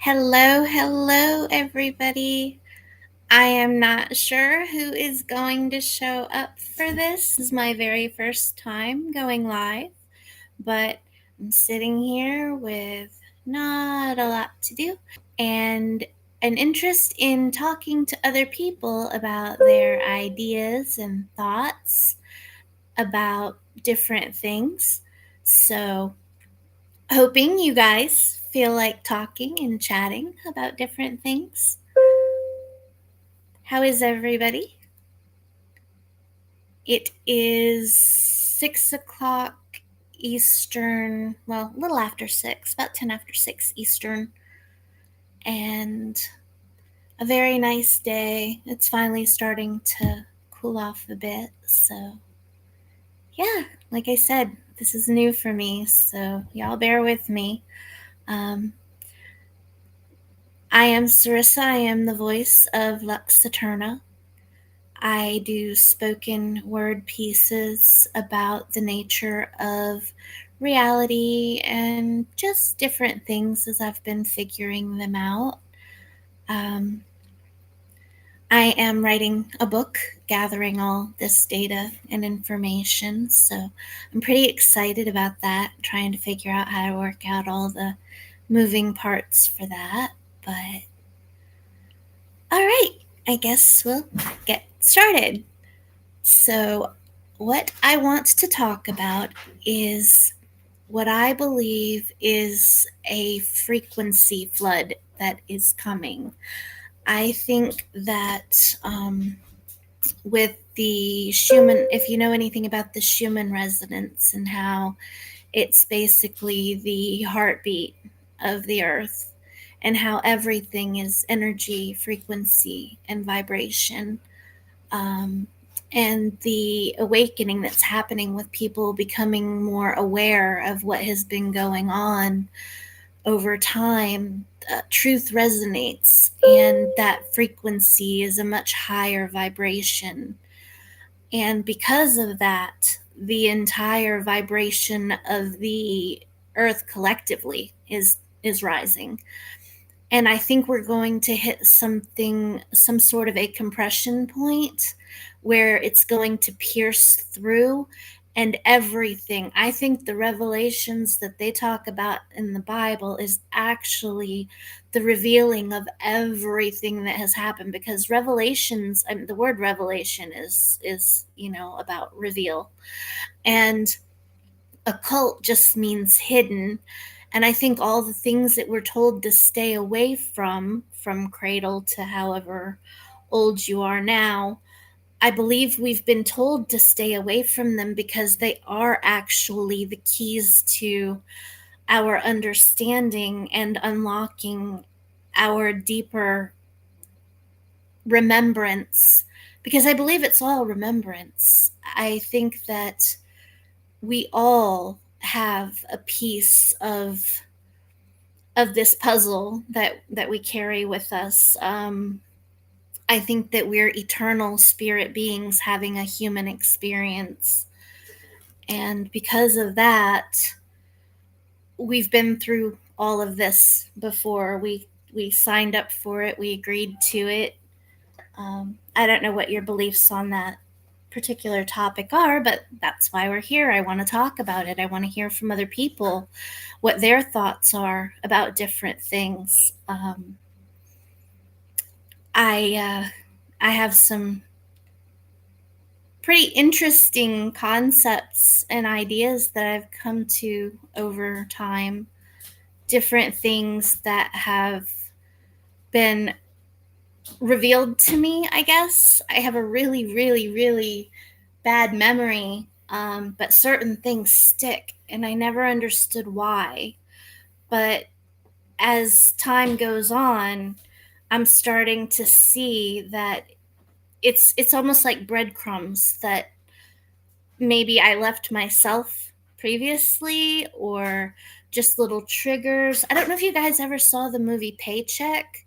Hello, everybody. I am not sure who is going to show up for this. This is my very first time going live, but I'm sitting here with not a lot to do and an interest in talking to other people about their ideas and thoughts about different things. So, hoping you guys feel like talking and chatting about different things. How is everybody? It is 6 o'clock Eastern, well, a little after 6, about 10 after 6 Eastern, and a very nice day. It's finally starting to cool off a bit, so yeah, like I said, this is new for me, so y'all bear with me. Um, I am Sarissa. I am the voice of Lux Æterna. I do spoken word pieces about the nature of reality and just different things as I've been figuring them out. Um, I am writing a book gathering all this data and information, so I'm pretty excited about that, trying to figure out how to work out all the moving parts for that. But all right, I guess we'll get started. So, what I want to talk about is what I believe is a frequency flood that is coming. I think that with the Schumann, if you know anything about the Schumann resonance and how it's basically the heartbeat of the earth and how everything is energy, frequency, and vibration. Um, and the awakening that's happening with people becoming more aware of what has been going on over time, truth resonates, and that frequency is a much higher vibration. And because of that, the entire vibration of the earth collectively is rising. And I think we're going to hit some sort of a compression point where it's going to pierce through and everything. I think the revelations that they talk about in the Bible is actually the revealing of everything that has happened, because revelations, I mean, the word revelation is about reveal, and occult just means hidden. And I think all the things that we're told to stay away from cradle to however old you are now, I believe we've been told to stay away from them because they are actually the keys to our understanding and unlocking our deeper remembrance. Because I believe it's all remembrance. I think that we all have a piece of this puzzle that we carry with us. I think that we're eternal spirit beings having a human experience, and because of that, we've been through all of this before. We signed up for it. We agreed to it. I don't know what your beliefs on that particular topic are, but that's why we're here. I want to talk about it. I want to hear from other people what their thoughts are about different things. I have some pretty interesting concepts and ideas that I've come to over time. Different things that have been revealed to me, I guess. I have a really bad memory, but certain things stick, and I never understood why. But as time goes on, I'm starting to see that it's almost like breadcrumbs that maybe I left myself previously, or just little triggers. I don't know if you guys ever saw the movie Paycheck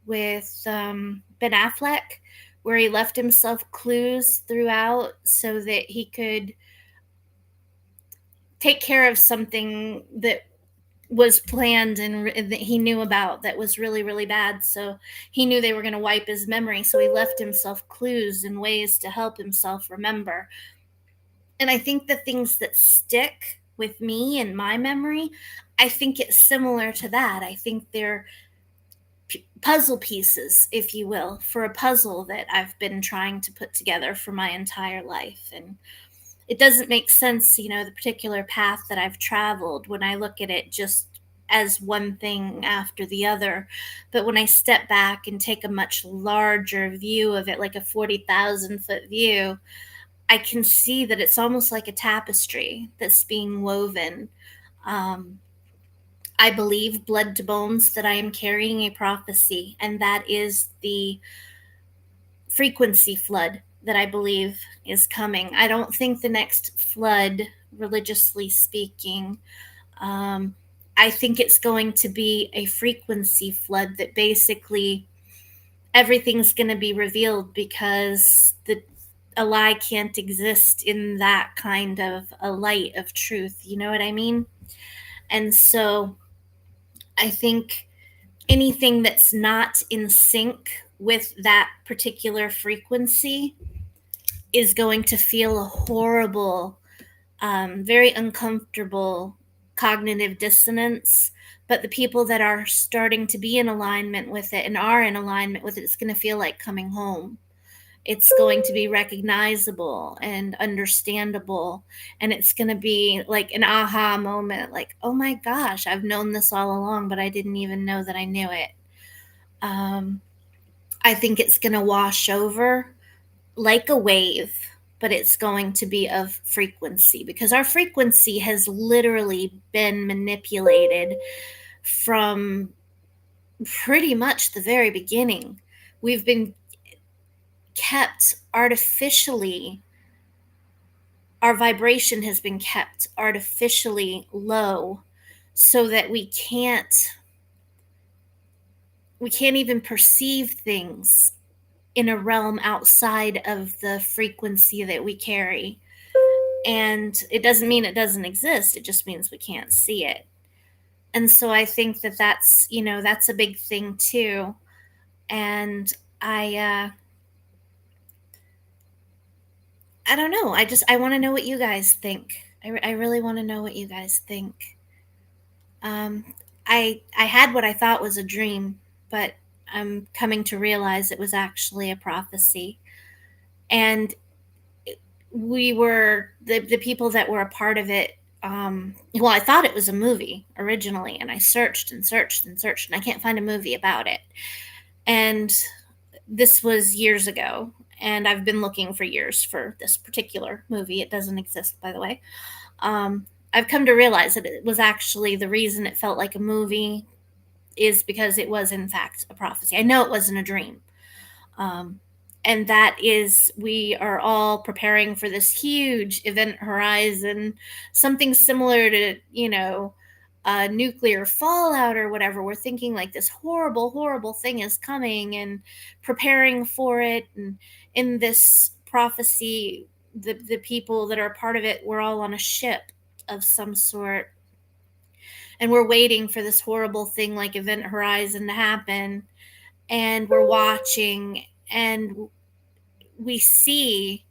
with Ben Affleck, where he left himself clues throughout so that he could take care of something that was planned and that he knew about that was really, really bad. So he knew they were going to wipe his memory. So he left himself clues and ways to help himself remember. And I think the things that stick with me in my memory, I think it's similar to that. I think they're puzzle pieces, if you will, for a puzzle that I've been trying to put together for my entire life. And it doesn't make sense, the particular path that I've traveled when I look at it just as one thing after the other. But when I step back and take a much larger view of it, like a 40,000-foot view, I can see that it's almost like a tapestry that's being woven. Um, I believe, blood to bones, that I am carrying a prophecy, and that is the frequency flood that I believe is coming. I don't think the next flood, religiously speaking, um, I think it's going to be a frequency flood that basically everything's going to be revealed, because a lie can't exist in that kind of a light of truth. You know what I mean? And so I think anything that's not in sync with that particular frequency is going to feel a horrible, very uncomfortable cognitive dissonance. But the people that are starting to be in alignment with it and are in alignment with it, it's going to feel like coming home. It's going to be recognizable and understandable. And it's going to be like an aha moment, like, oh my gosh, I've known this all along, but I didn't even know that I knew it. Um, I think it's going to wash over like a wave, but it's going to be of frequency, because our frequency has literally been manipulated from pretty much the very beginning. We've been kept artificially, our vibration has been kept artificially low so that we can't even perceive things in a realm outside of the frequency that we carry. And it doesn't mean it doesn't exist, it just means we can't see it. And so I think that that's a big thing too. And I don't know, I want to know what you guys think. I really want to know what you guys think. um I had what I thought was a dream, but I'm coming to realize it was actually a prophecy. And we were the people that were a part of it. Well, I thought it was a movie originally, and I searched and searched and searched, and I can't find a movie about it. And this was years ago, and I've been looking for years for this particular movie. It doesn't exist, by the way. I've come to realize that it was actually, the reason it felt like a movie is because it was in fact a prophecy. I know it wasn't a dream. Um, and that is, we are all preparing for this huge event horizon, something similar to, nuclear fallout or whatever. We're thinking like this horrible, horrible thing is coming and preparing for it. And in this prophecy, the people that are part of it, we're all on a ship of some sort, and we're waiting for this horrible thing like event horizon to happen. And we're watching, and we see,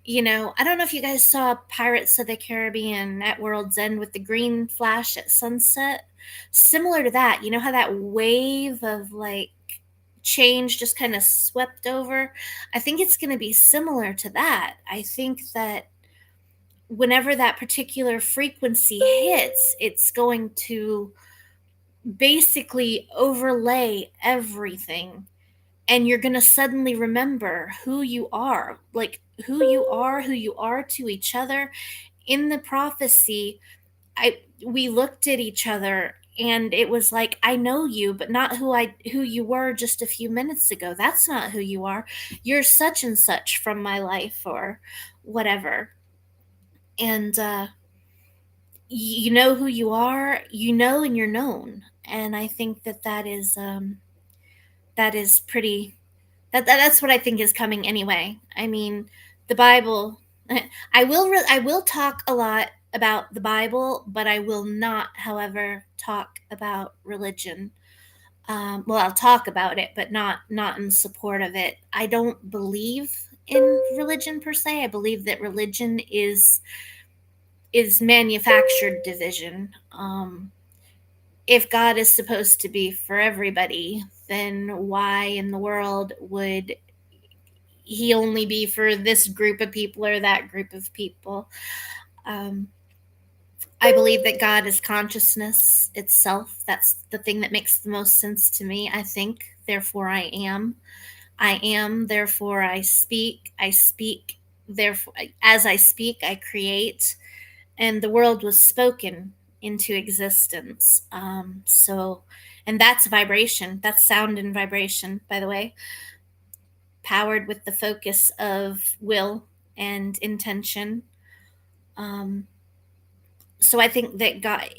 I don't know if you guys saw Pirates of the Caribbean at World's End with the green flash at sunset. Similar to that, you know how that wave of like change just kind of swept over? I think it's going to be similar to that. I think that whenever that particular frequency hits, it's going to basically overlay everything, and you're going to suddenly remember who you are, like who you are to each other. In the prophecy, I we looked at each other, and it was like, I know you, but not who you were just a few minutes ago. That's not who you are. You're such and such from my life, or whatever. And you know who you are, and you're known. And I think that is pretty, that's what I think is coming anyway. I mean, the Bible. I will talk a lot about the Bible, but I will not, however, talk about religion. Well, I'll talk about it, but not in support of it. I don't believe in religion per se. I believe that religion is manufactured division. If God is supposed to be for everybody, then why in the world would he only be for this group of people or that group of people? I believe that God is consciousness itself. That's the thing that makes the most sense to me. I think, therefore I am. I am, therefore I speak. I speak, therefore, as I speak, I create. And the world was spoken into existence. And that's vibration. That's sound and vibration, by the way, powered with the focus of will and intention. So I think that God,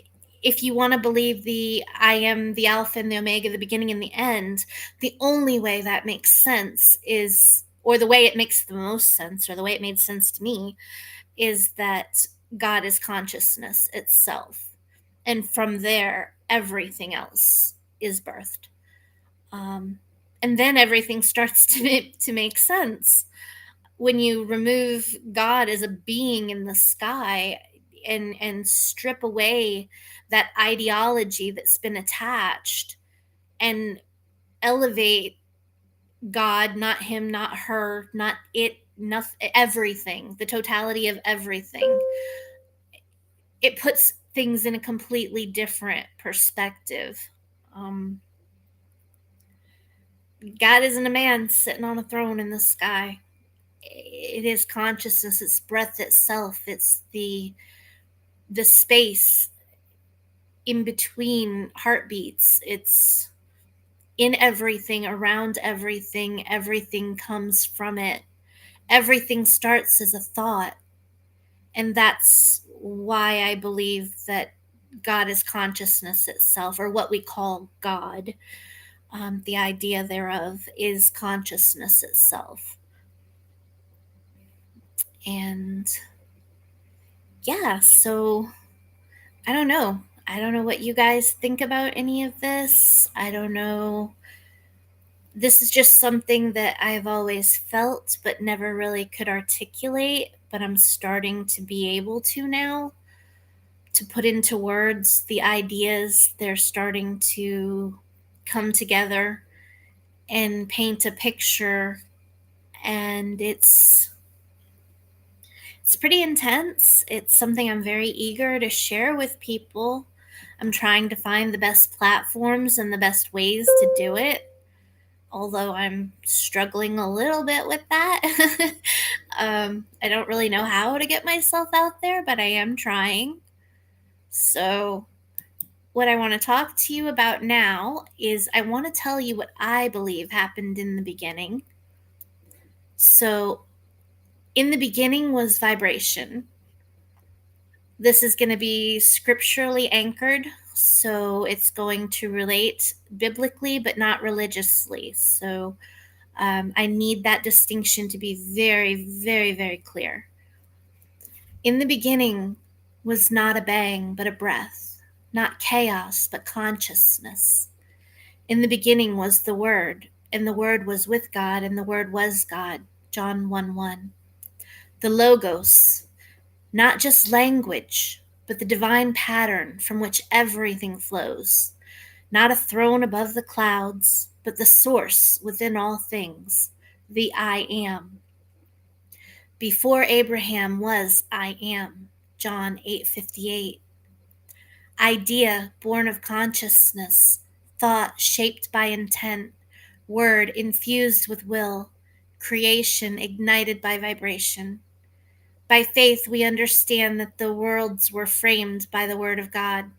if you want to believe the I am the Alpha and the Omega, the beginning and the end, the only way that makes sense is, or the way it makes the most sense, or the way it made sense to me, is that God is consciousness itself. And from there, everything else is birthed. And then everything starts to make sense. When you remove God as a being in the sky and strip away that ideology that's been attached and elevate God, not him, not her, not it, nothing, everything, the totality of everything, it puts things in a completely different perspective. Um, God isn't a man sitting on a throne in the sky. It is consciousness, it's breath itself, it's the space in between heartbeats, it's in everything, around everything, everything comes from it. Everything starts as a thought. And that's why I believe that God is consciousness itself, or what we call God. The idea thereof is consciousness itself. And yeah, so I don't know. I don't know what you guys think about any of this. I don't know. This is just something that I've always felt but never really could articulate, but I'm starting to be able to now, to put into words the ideas. They're starting to come together and paint a picture, and it's pretty intense. It's something I'm very eager to share with people. I'm trying to find the best platforms and the best ways to do it, although I'm struggling a little bit with that. I don't really know how to get myself out there, but I am trying. So, what I want to talk to you about now is I want to tell you what I believe happened in the beginning. So, in the beginning was vibration. This is going to be scripturally anchored, so it's going to relate biblically but not religiously. So, I need that distinction to be very, very, very clear. In the beginning was not a bang, but a breath, not chaos, but consciousness. In the beginning was the Word, and the Word was with God, and the Word was God. John 1:1. The Logos, not just language, but the divine pattern from which everything flows. Not a throne above the clouds, but the source within all things, the I am. Before Abraham was I am. John 8:58. Idea born of consciousness, thought shaped by intent, word infused with will, creation ignited by vibration. By faith, we understand that the worlds were framed by the word of God,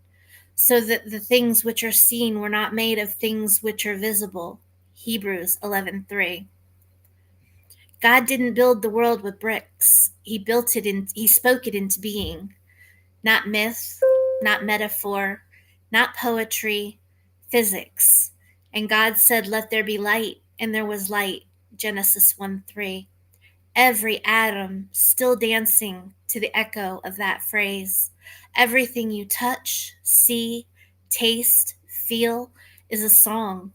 so that the things which are seen were not made of things which are visible. Hebrews 11:3. God didn't build the world with bricks. He spoke it into being. Not myth, not metaphor, not poetry, physics. And God said, "Let there be light," and there was light. Genesis 1:3. every atom still dancing to the echo of that phrase. Everything you touch, see, taste, feel is a song.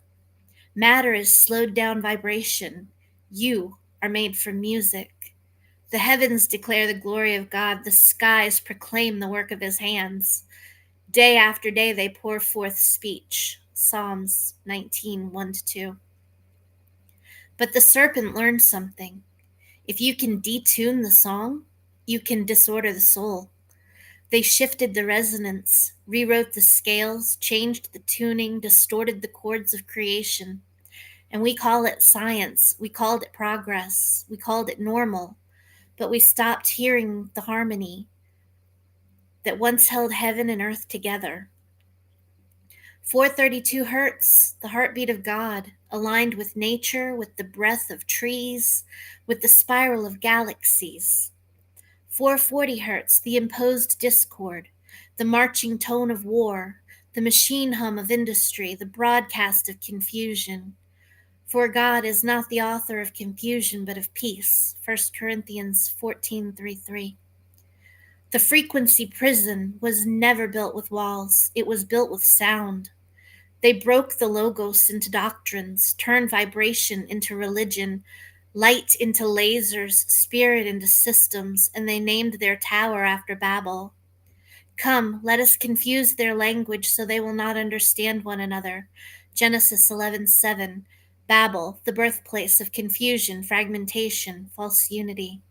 Matter is slowed down vibration. You are made from music. The heavens declare the glory of God. The skies proclaim the work of his hands. Day after day they pour forth speech. Psalms 19, 1-2. But the serpent learned something. If you can detune the song, you can disorder the soul. They shifted the resonance, rewrote the scales, changed the tuning, distorted the chords of creation. And we call it science. We called it progress. We called it normal. But we stopped hearing the harmony that once held heaven and earth together. 432 hertz, the heartbeat of God, aligned with nature, with the breath of trees, with the spiral of galaxies. 440 hertz, the imposed discord, the marching tone of war, the machine hum of industry, the broadcast of confusion. For God is not the author of confusion, but of peace. 1 Corinthians 14:3-3. The frequency prison was never built with walls. It was built with sound. They broke the logos into doctrines, turned vibration into religion, light into lasers, spirit into systems, and they named their tower after Babel. Come, let us confuse their language so they will not understand one another. Genesis 11:7. Babel, the birthplace of confusion, fragmentation, false unity.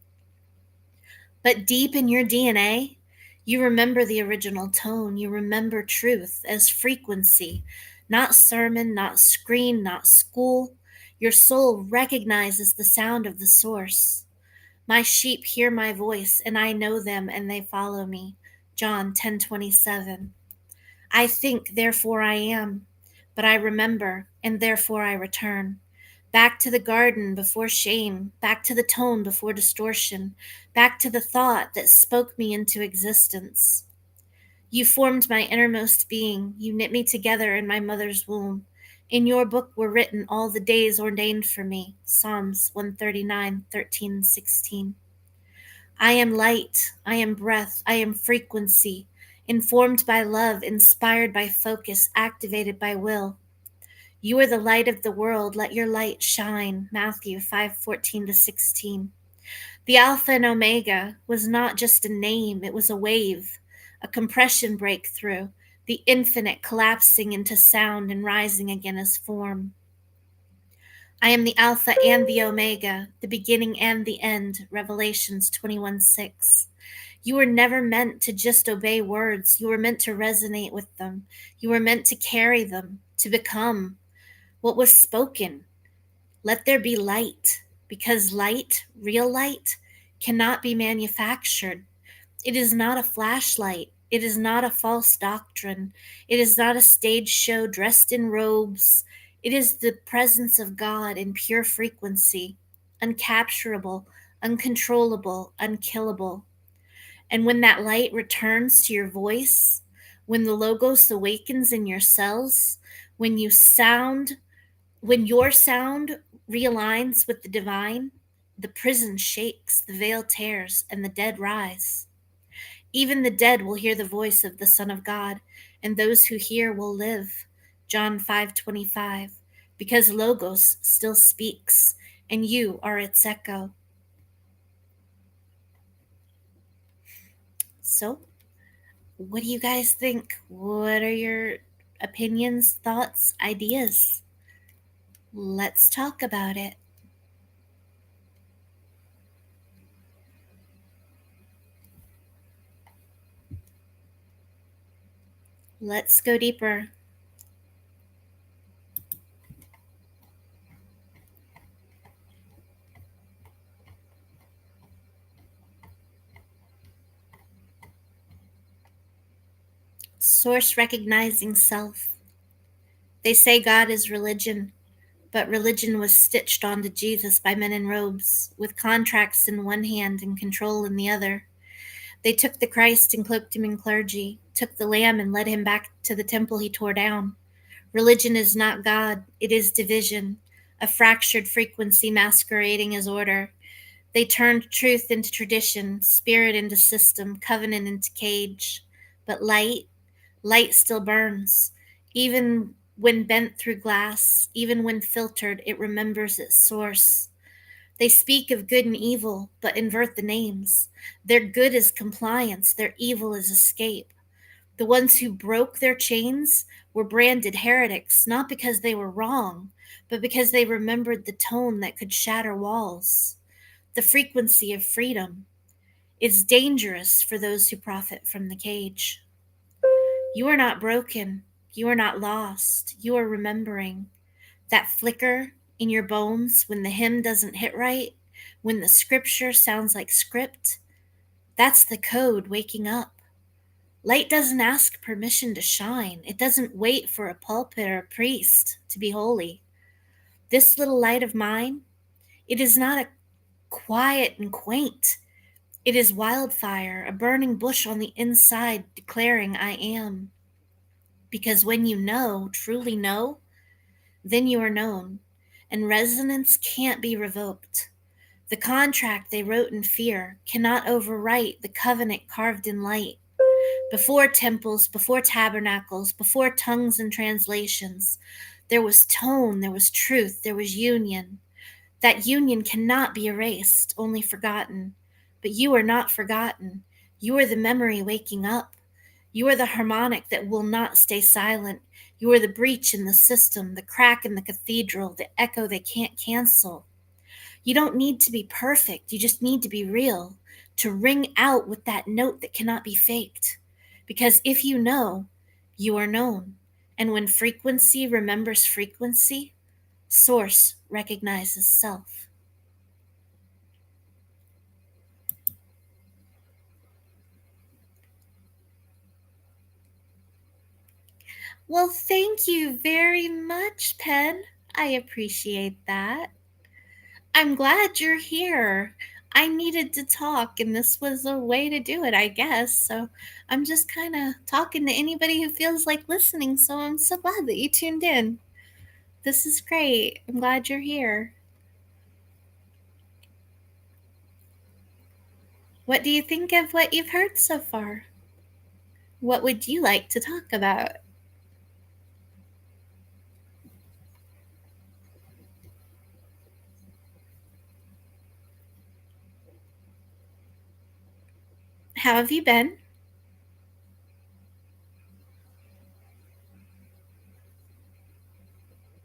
But deep in your DNA, you remember the original tone. You remember truth as frequency, not sermon, not screen, not school. Your soul recognizes the sound of the source. My sheep hear my voice, and I know them, and they follow me. John 10:27. I think, therefore I am, but I remember, and therefore I return. Back to the garden before shame, back to the tone before distortion, back to the thought that spoke me into existence. You formed my innermost being. You knit me together in my mother's womb. In your book were written all the days ordained for me. Psalms 139:13-16. I am light. I am breath. I am frequency. Informed by love, inspired by focus, activated by will. You are the light of the world. Let your light shine. Matthew 5:14-16. The Alpha and Omega was not just a name, it was a wave, a compression breakthrough, the infinite collapsing into sound and rising again as form. I am the Alpha and the Omega, the beginning and the end. Revelations 21:6. You were never meant to just obey words. You were meant to resonate with them. You were meant to carry them, to become what was spoken. Let there be light, because light, real light, cannot be manufactured. It is not a flashlight. It is not a false doctrine. It is not a stage show dressed in robes. It is the presence of God in pure frequency, uncapturable, uncontrollable, unkillable. And when that light returns to your voice, when the Logos awakens in your cells, when your sound realigns with the divine, the prison shakes, the veil tears, and the dead rise. Even the dead will hear the voice of the Son of God, and those who hear will live. John 5:25. Because Logos still speaks, and you are its echo. So, what do you guys think? What are your opinions, thoughts, ideas? Let's talk about it. Let's go deeper. Source recognizing self. They say God is religion, but religion was stitched onto Jesus by men in robes, with contracts in one hand and control in the other. They took the Christ and cloaked him in clergy, took the Lamb and led him back to the temple he tore down. Religion is not God, it is division, a fractured frequency masquerading as order. They turned truth into tradition, spirit into system, covenant into cage. But light still burns. Even when bent through glass, even when filtered, it remembers its source. They speak of good and evil, but invert the names. Their good is compliance, their evil is escape. The ones who broke their chains were branded heretics, not because they were wrong, but because they remembered the tone that could shatter walls. The frequency of freedom is dangerous for those who profit from the cage. You are not broken. You are not lost. You are remembering that flicker in your bones when the hymn doesn't hit right, when the scripture sounds like script. That's the code waking up. Light doesn't ask permission to shine. It doesn't wait for a pulpit or a priest to be holy. This little light of mine, it is not a quiet and quaint. It is wildfire, a burning bush on the inside declaring I am. Because when you know, truly know, then you are known, and resonance can't be revoked. The contract they wrote in fear cannot overwrite the covenant carved in light. Before temples, before tabernacles, before tongues and translations, there was tone, there was truth, there was union. That union cannot be erased, only forgotten. But you are not forgotten. You are the memory waking up. You are the harmonic that will not stay silent. You are the breach in the system, the crack in the cathedral, the echo they can't cancel. You don't need to be perfect. You just need to be real, to ring out with that note that cannot be faked. Because if you know, you are known. And when frequency remembers frequency, source recognizes self. Well, thank you very much, Pen. I appreciate that. I'm glad you're here. I needed to talk, and this was a way to do it, I guess. So I'm just kind of talking to anybody who feels like listening. So I'm so glad that you tuned in. This is great. I'm glad you're here. What do you think of what you've heard so far? What would you like to talk about? How have you been?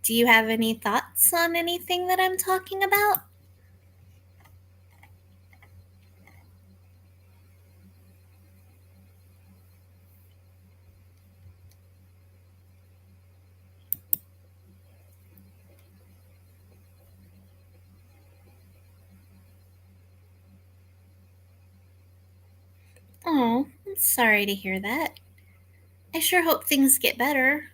Do you have any thoughts on anything that I'm talking about? Oh, I'm sorry to hear that. I sure hope things get better.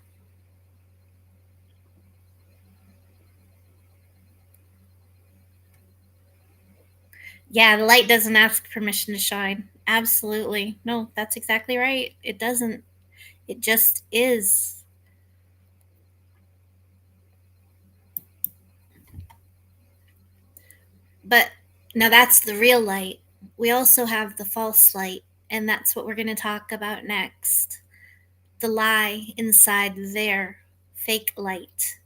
Yeah, the light doesn't ask permission to shine. Absolutely. No, that's exactly right. It doesn't. It just is. But now that's the real light. We also have the false light, and that's what we're going to talk about next. The lie inside their fake light.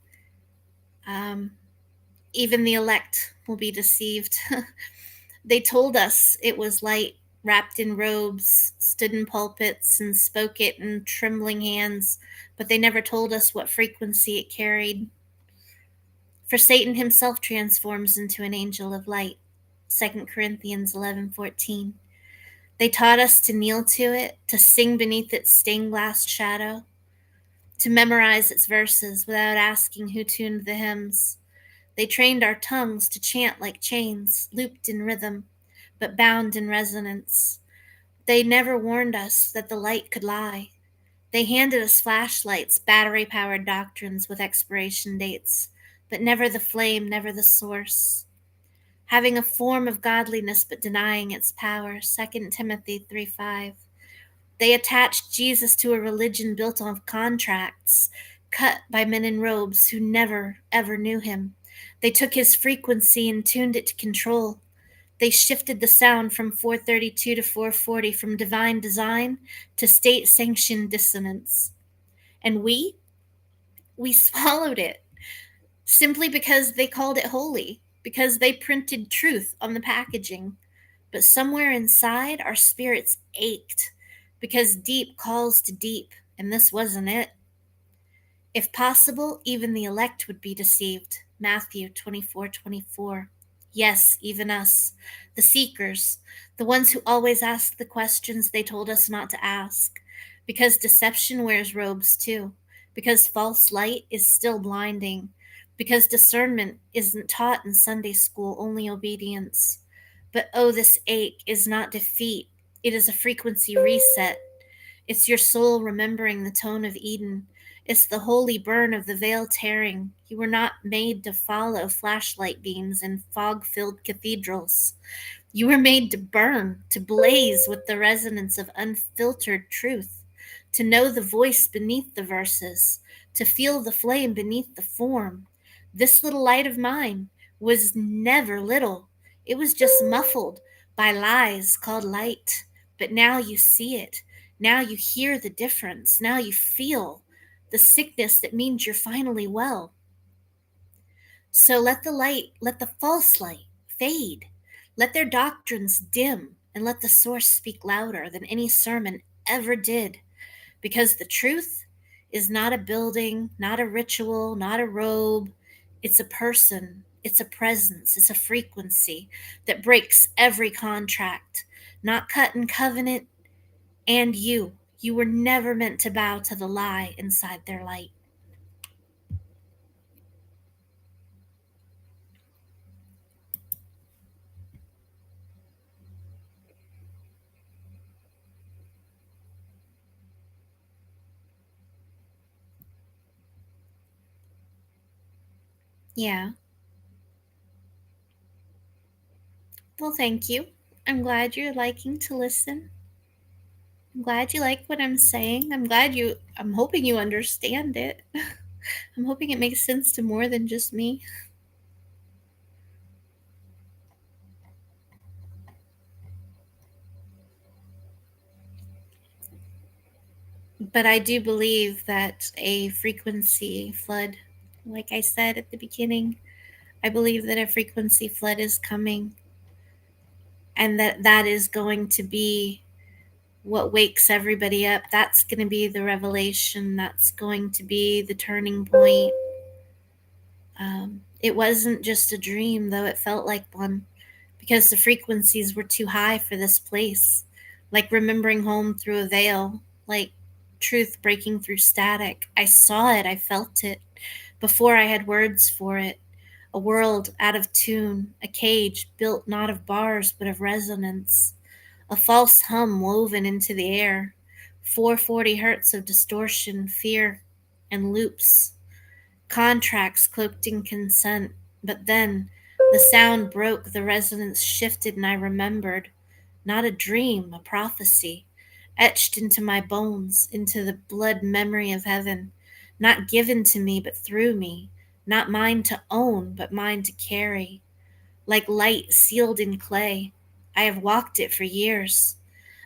Um, Even the elect will be deceived. They told us it was light, wrapped in robes, stood in pulpits, and spoke it in trembling hands, but they never told us what frequency it carried. For Satan himself transforms into an angel of light. 2 Corinthians 11:14. They taught us to kneel to it, to sing beneath its stained glass shadow, to memorize its verses without asking who tuned the hymns. They trained our tongues to chant like chains, looped in rhythm, but bound in resonance. They never warned us that the light could lie. They handed us flashlights, battery powered doctrines with expiration dates, but never the flame, never the source. Having a form of godliness but denying its power. 2 Timothy 3:5. They attached Jesus to a religion built on contracts, cut by men in robes who never, ever knew him. They took his frequency and tuned it to control. They shifted the sound from 432 to 440, from divine design to state sanctioned dissonance. And we swallowed it simply because they called it holy, because they printed truth on the packaging. But somewhere inside, our spirits ached because deep calls to deep, and this wasn't it. If possible, even the elect would be deceived. Matthew 24:24. Yes, even us, the seekers, the ones who always ask the questions they told us not to ask. Because deception wears robes too. Because false light is still blinding. Because discernment isn't taught in Sunday school, only obedience. But oh, this ache is not defeat, it is a frequency reset. It's your soul remembering the tone of Eden. It's the holy burn of the veil tearing. You were not made to follow flashlight beams in fog filled cathedrals. You were made to burn, to blaze with the resonance of unfiltered truth, to know the voice beneath the verses, to feel the flame beneath the form. This little light of mine was never little. It was just muffled by lies called light. But now you see it. Now you hear the difference. Now you feel the sickness that means you're finally well. So let the light, let the false light fade. Let their doctrines dim, and let the source speak louder than any sermon ever did. Because the truth is not a building, not a ritual, not a robe. It's a person, it's a presence, it's a frequency that breaks every contract, not cut in covenant. And you were never meant to bow to the lie inside their light. Yeah. Well, thank you. I'm glad you're liking to listen. I'm glad you like what I'm saying. I'm hoping you understand it. I'm hoping it makes sense to more than just me. But I do believe that a frequency flood, like I said at the beginning, I believe that a frequency flood is coming, and that is going to be what wakes everybody up. That's going to be the revelation. That's going to be the turning point. It wasn't just a dream, though it felt like one, because the frequencies were too high for this place. Like remembering home through a veil, like truth breaking through static. I saw it, I felt it, before I had words for it. A world out of tune, a cage built not of bars but of resonance, a false hum woven into the air, 440 hertz of distortion, fear, and loops, contracts cloaked in consent. But then the sound broke, the resonance shifted, and I remembered. Not a dream, a prophecy, etched into my bones, into the blood memory of heaven, not given to me, but through me, not mine to own, but mine to carry. Like light sealed in clay, I have walked it for years.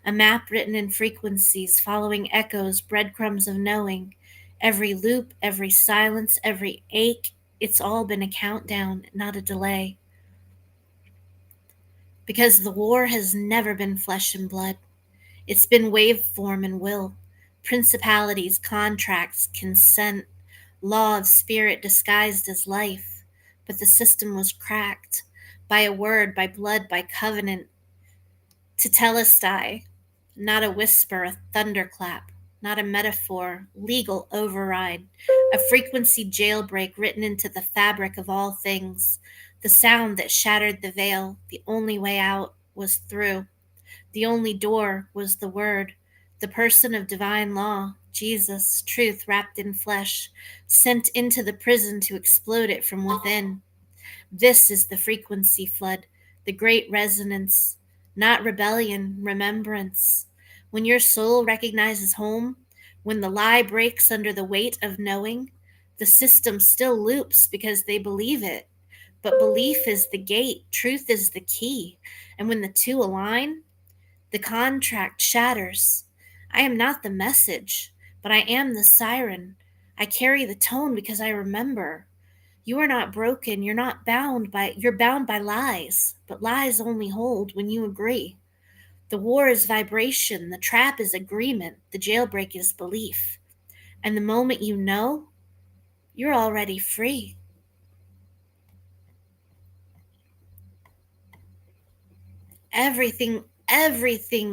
A map written in frequencies, following echoes, breadcrumbs of knowing. Every loop, every silence, every ache, it's all been a countdown, not a delay. Because the war has never been flesh and blood. It's been waveform and will, principalities, contracts, consent, law of spirit disguised as life. But the system was cracked by a word, by blood, by covenant. Tetelestai, not a whisper, a thunderclap, not a metaphor, legal override, a frequency jailbreak written into the fabric of all things. The sound that shattered the veil, the only way out was through. The only door was the Word, the person of divine law, Jesus, truth wrapped in flesh, sent into the prison to explode it from within. This is the frequency flood, the great resonance, not rebellion, remembrance. When your soul recognizes home, when the lie breaks under the weight of knowing, the system still loops because they believe it, But belief is the gate, truth is the key. And when the two align, the contract shatters. I am not the message, but I am the siren. I carry the tone because I remember. You are not broken, you're bound by lies, but lies only hold when you agree. The war is vibration, the trap is agreement, the jailbreak is belief. And the moment you know, you're already free. Everything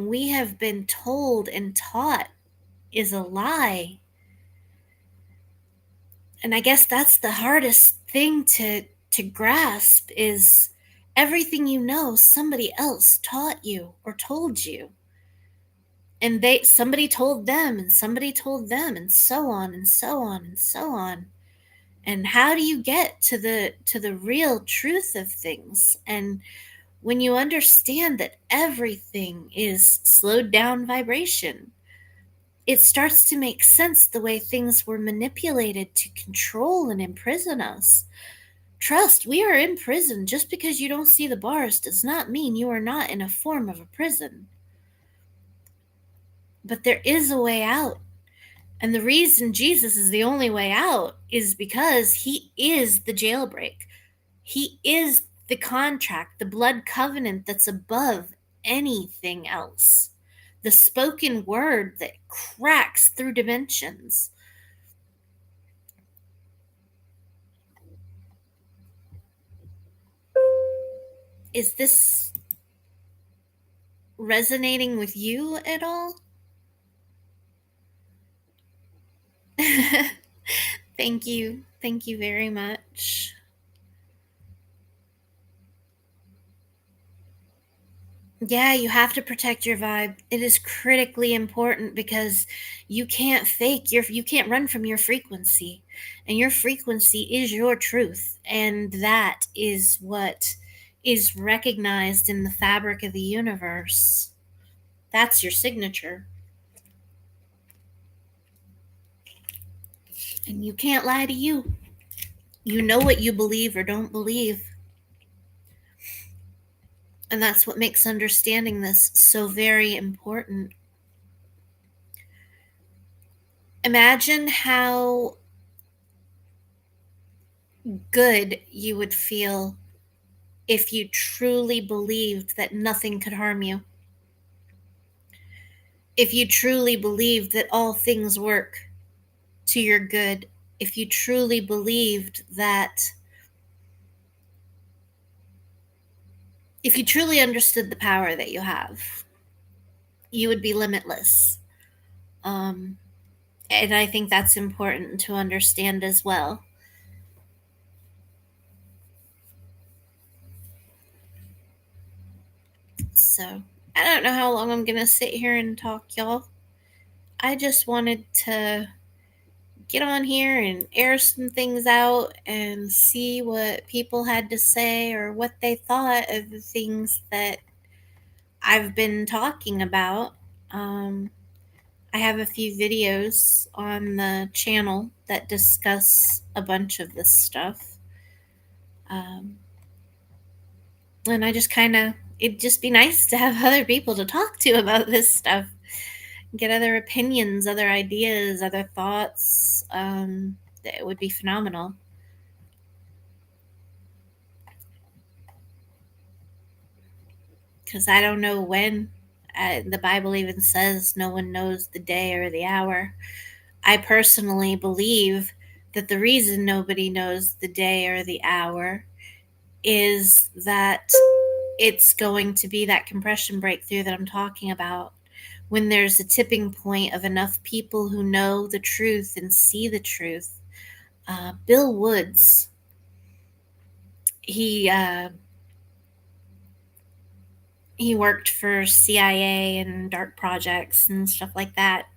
we have been told and taught is a lie. And I guess that's the hardest thing to grasp is everything you know somebody else taught you or told you. And somebody told them and somebody told them and so on and so on and so on. And how do you get to the real truth of things? And when you understand that everything is slowed down vibration, it starts to make sense the way things were manipulated to control and imprison us. Trust, we are in prison. Just because you don't see the bars does not mean you are not in a form of a prison. But there is a way out. And the reason Jesus is the only way out is because he is the jailbreak. He is the contract, the blood covenant that's above anything else. The spoken word that cracks through dimensions. Is this resonating with you at all? Thank you. Thank you very much. Yeah, you have to protect your vibe. It is critically important because you can't run from your frequency. And your frequency is your truth. And that is what is recognized in the fabric of the universe. That's your signature. And you can't lie to you. You know what you believe or don't believe. And that's what makes understanding this so very important. Imagine how good you would feel if you truly believed that nothing could harm you. If you truly believed that all things work to your good. If you truly believed that, if you truly understood the power that you have, you would be limitless. Um, and I think that's important to understand as well. So, I don't know how long I'm going to sit here and talk, y'all. I just wanted to get on here and air some things out and see what people had to say or what they thought of the things that I've been talking about. I have a few videos on the channel that discuss a bunch of this stuff. Um, and I just kind of, it'd just be nice to have other people to talk to about this stuff, get other opinions, other ideas, other thoughts. It would be phenomenal. Because I don't know when. The Bible even says no one knows the day or the hour. I personally believe that the reason nobody knows the day or the hour is that it's going to be that compression breakthrough that I'm talking about. When there's a tipping point of enough people who know the truth and see the truth. Bill Woods, he worked for CIA and dark projects and stuff like that.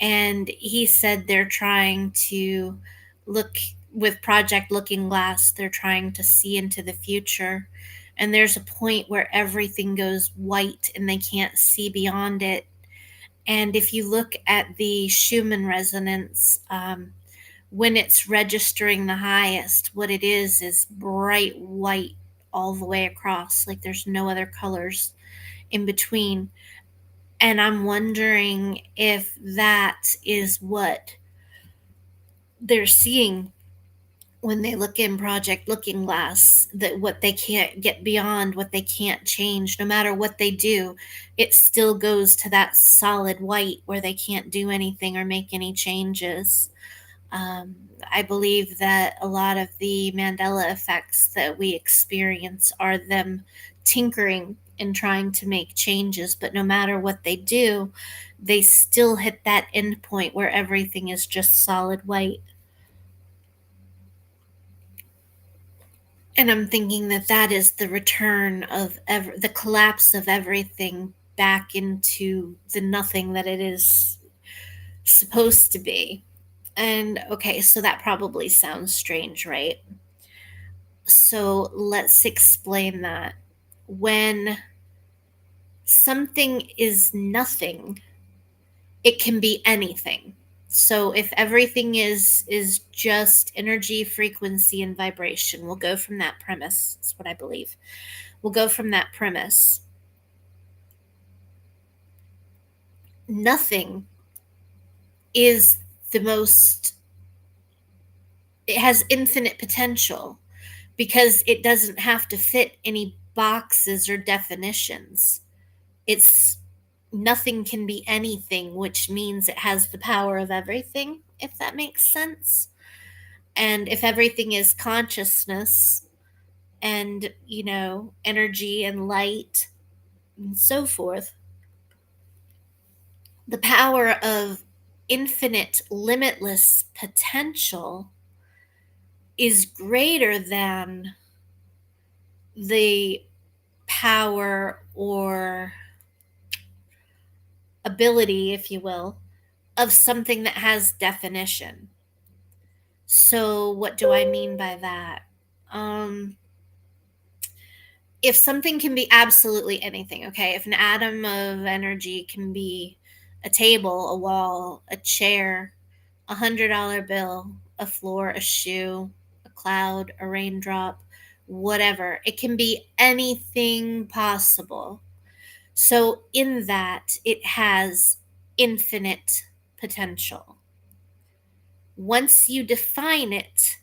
And he said they're trying to look with Project Looking Glass, they're trying to see into the future. And there's a point where everything goes white and they can't see beyond it. And if you look at the Schumann resonance, when it's registering the highest, what it is bright white all the way across, like there's no other colors in between. And I'm wondering if that is what they're seeing when they look in Project Looking Glass, that what they can't get beyond, what they can't change, no matter what they do, it still goes to that solid white where they can't do anything or make any changes. I believe that a lot of the Mandela effects that we experience are them tinkering and trying to make changes, but no matter what they do, they still hit that end point where everything is just solid white. And I'm thinking that that is the return of the collapse of everything back into the nothing that it is supposed to be. And okay, so that probably sounds strange, right? So let's explain that. When something is nothing, it can be anything. So if everything is just energy, frequency, and vibration, we'll go from that premise. That's what I believe. We'll go from that premise. Nothing is the most, it has infinite potential because it doesn't have to fit any boxes or definitions. It's nothing can be anything, which means it has the power of everything, if that makes sense. And if everything is consciousness and, energy and light and so forth, the power of infinite, limitless potential is greater than the power or ability, if you will, of something that has definition. So, what do I mean by that? Um, if something can be absolutely anything, okay, if an atom of energy can be a table, a wall, a chair, $100 bill, a floor, a shoe, a cloud, a raindrop, whatever, it can be anything possible. So, in that, it has infinite potential. Once you define it,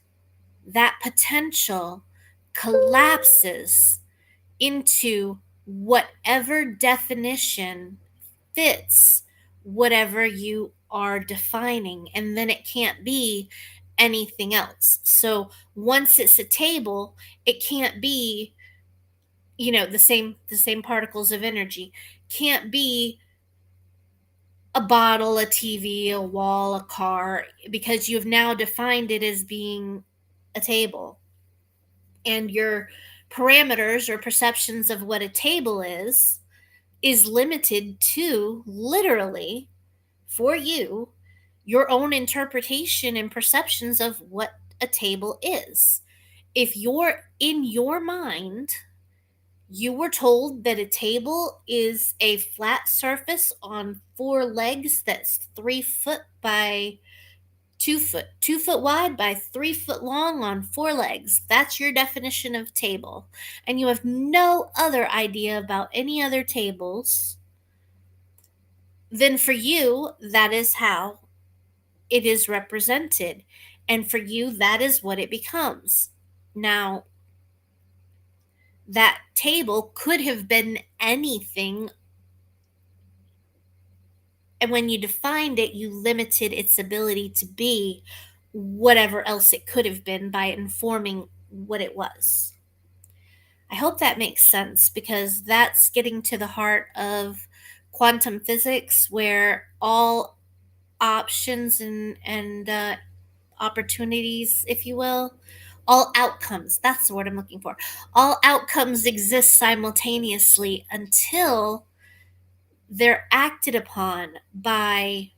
that potential collapses into whatever definition fits whatever you are defining, and then it can't be anything else. So once it's a table, it can't be, the same particles of energy, can't be a bottle, a TV, a wall, a car, because you've now defined it as being a table. And your parameters or perceptions of what a table is limited to literally, for you, your own interpretation and perceptions of what a table is. If you're in your mind, you were told that a table is a flat surface on four legs that's 3 foot by 2 foot, 2 foot wide by 3 foot long on four legs. That's your definition of table. And you have no other idea about any other tables. Then for you, that is how it is represented. And for you, that is what it becomes. Now, that table could have been anything. And when you defined it, you limited its ability to be whatever else it could have been by informing what it was. I hope that makes sense because that's getting to the heart of quantum physics, where all options and opportunities, if you will, all outcomes, that's the word I'm looking for, all outcomes exist simultaneously until they're acted upon by,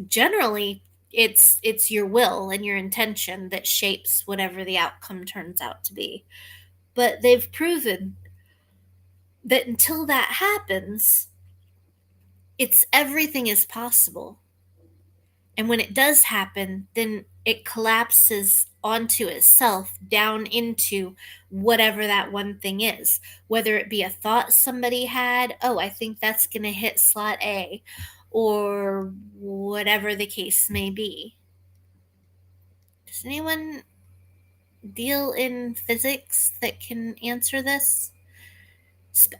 generally, it's your will and your intention that shapes whatever the outcome turns out to be. But they've proven that until that happens, it's everything is possible. And when it does happen, then it collapses onto itself down into whatever that one thing is, whether it be a thought somebody had, oh, I think that's going to hit slot A, or whatever the case may be. Does anyone deal in physics that can answer this?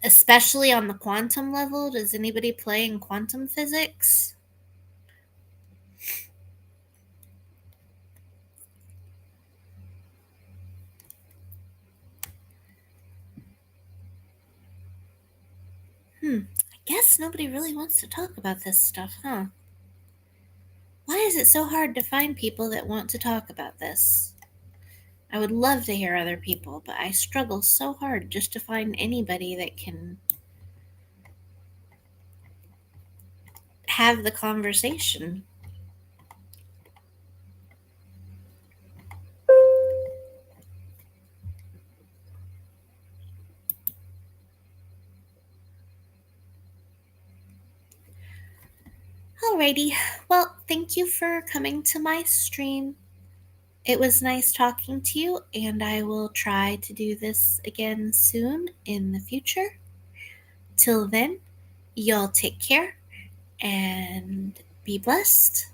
Especially on the quantum level? Does anybody play in quantum physics? I guess nobody really wants to talk about this stuff, huh? Why is it so hard to find people that want to talk about this? I would love to hear other people, but I struggle so hard just to find anybody that can have the conversation. Alrighty, well, thank you for coming to my stream. It was nice talking to you, and I will try to do this again soon in the future. Till then, y'all take care and be blessed.